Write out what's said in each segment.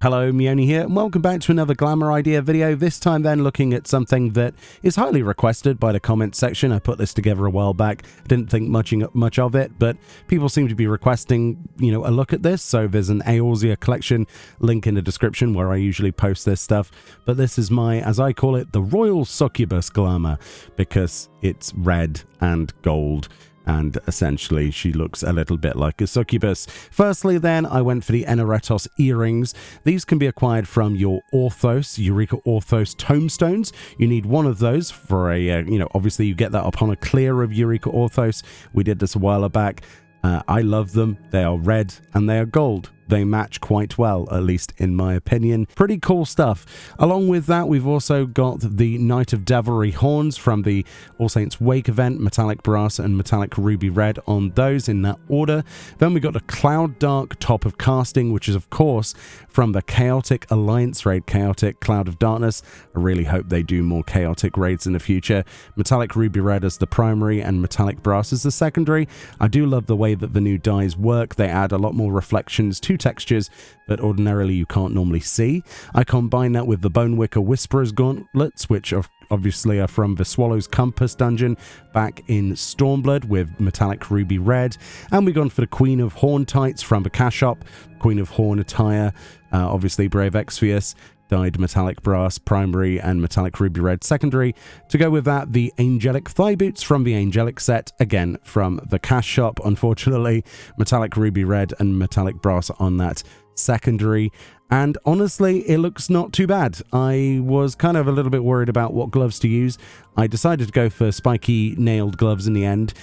Hello, Meoni here, and welcome back to another glamour idea video, this time then looking at something that is highly requested by the comments section. I put this together a while back, didn't think much of it, but people seem to be requesting, a look at this, so there's an Eorzea collection link in the description where I usually post this stuff, but this is my, as I call it, the Royal Succubus glamour, because it's red and gold. And essentially, she looks a little bit like a succubus. Firstly, then, I went for the Enaretos earrings. These can be acquired from your Orthos, Eureka Orthos tomestones. You need one of those for a, obviously you get that upon a clear of Eureka Orthos. We did this a while back. I love them. They are red and they are gold. They match quite well, at least in my opinion. Pretty cool stuff. Along with that, we've also got the Knight of Devilry horns from the All Saints Wake event, metallic brass and metallic ruby red on those in that order. Then we got the Cloud Dark top of casting, which is of course from the Chaotic Alliance raid, Chaotic Cloud of Darkness. I really hope they do more chaotic raids in the future. Metallic ruby red as the primary and metallic brass as the secondary. I do love the way that the new dyes work. They add a lot more reflections to textures that ordinarily you can't normally see. I combine that with the Bonewicker Whisperer's gauntlets, which obviously are from the Swallow's Compass dungeon back in Stormblood with metallic ruby red. And we've gone for the Queen of Horn tights from the cash shop, Queen of Horn attire, obviously Brave Exvius, dyed metallic brass primary and metallic ruby red secondary. To go with that, the Angelic thigh boots from the Angelic set, again from the cash shop, unfortunately, metallic ruby red and metallic brass on that secondary. And honestly, it looks not too bad. I was kind of a little bit worried about what gloves to use. I decided to go for spiky nailed gloves in the end.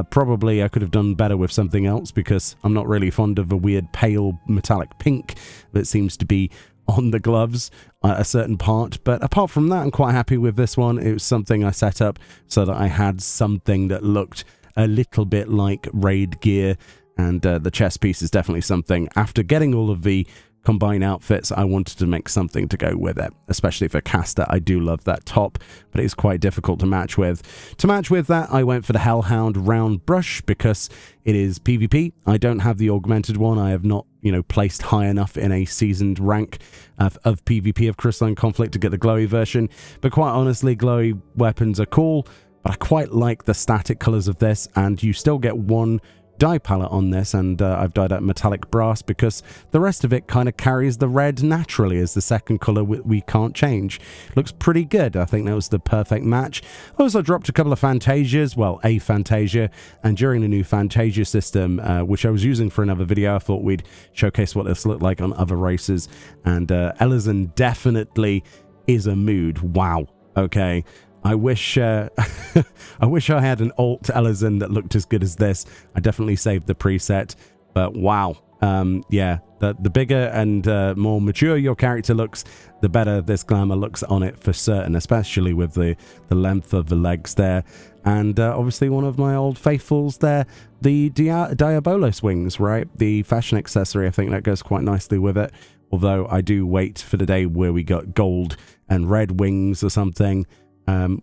Probably I could have done better with something else because I'm not really fond of the weird pale metallic pink that seems to be on the gloves a certain part, but apart from that, I'm quite happy with this one. It was something I set up so that I had something that looked a little bit like raid gear, and the chest piece is definitely something. After getting all of the combine outfits, I wanted to make something to go with it, especially for caster. I do love that top, but it's quite difficult to match with. To match with that, I went for the Hellhound round brush because it is PvP. I don't have the augmented one. I have not, placed high enough in a seasoned rank of PvP of Crystalline Conflict to get the glowy version, but quite honestly, glowy weapons are cool, but I quite like the static colors of this, and you still get one dye palette on this, and I've dyed out metallic brass because the rest of it kind of carries the red naturally as the second color we can't change. Looks pretty good. I think that was the perfect match. I also dropped a couple of Fantasias, well, a Fantasia, and during the new Fantasia system, which I was using for another video, I thought we'd showcase what this looked like on other races, and Elizon definitely is a mood. Wow. Okay. I wish I had an alt Elizon that looked as good as this. I definitely saved the preset, but wow. Yeah, the bigger and more mature your character looks, the better this glamour looks on it for certain, especially with the length of the legs there. And obviously one of my old faithfuls there, the Diabolos wings, right? The fashion accessory, I think that goes quite nicely with it. Although I do wait for the day where we got gold and red wings or something.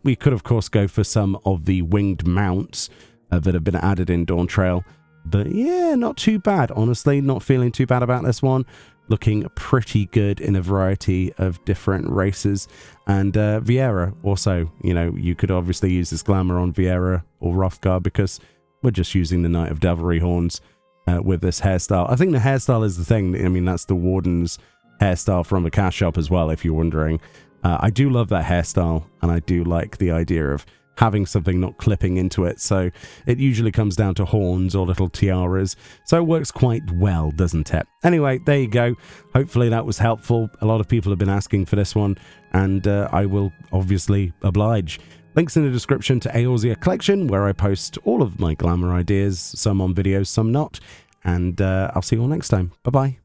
We could, of course, go for some of the winged mounts that have been added in Dawntrail. But yeah, not too bad, honestly. Not feeling too bad about this one. Looking pretty good in a variety of different races. And Viera also, you could obviously use this glamour on Viera or Hrothgar because we're just using the Knight of Devilry horns with this hairstyle. I think the hairstyle is the thing. I mean, that's the Warden's hairstyle from the cash shop as well, if you're wondering. I do love that hairstyle, and I do like the idea of having something not clipping into it, so it usually comes down to horns or little tiaras, so it works quite well, doesn't it? Anyway, there you go. Hopefully that was helpful. A lot of people have been asking for this one, and I will obviously oblige. Links in the description to Eorzea collection, where I post all of my glamour ideas, some on videos, some not, and I'll see you all next time. Bye-bye.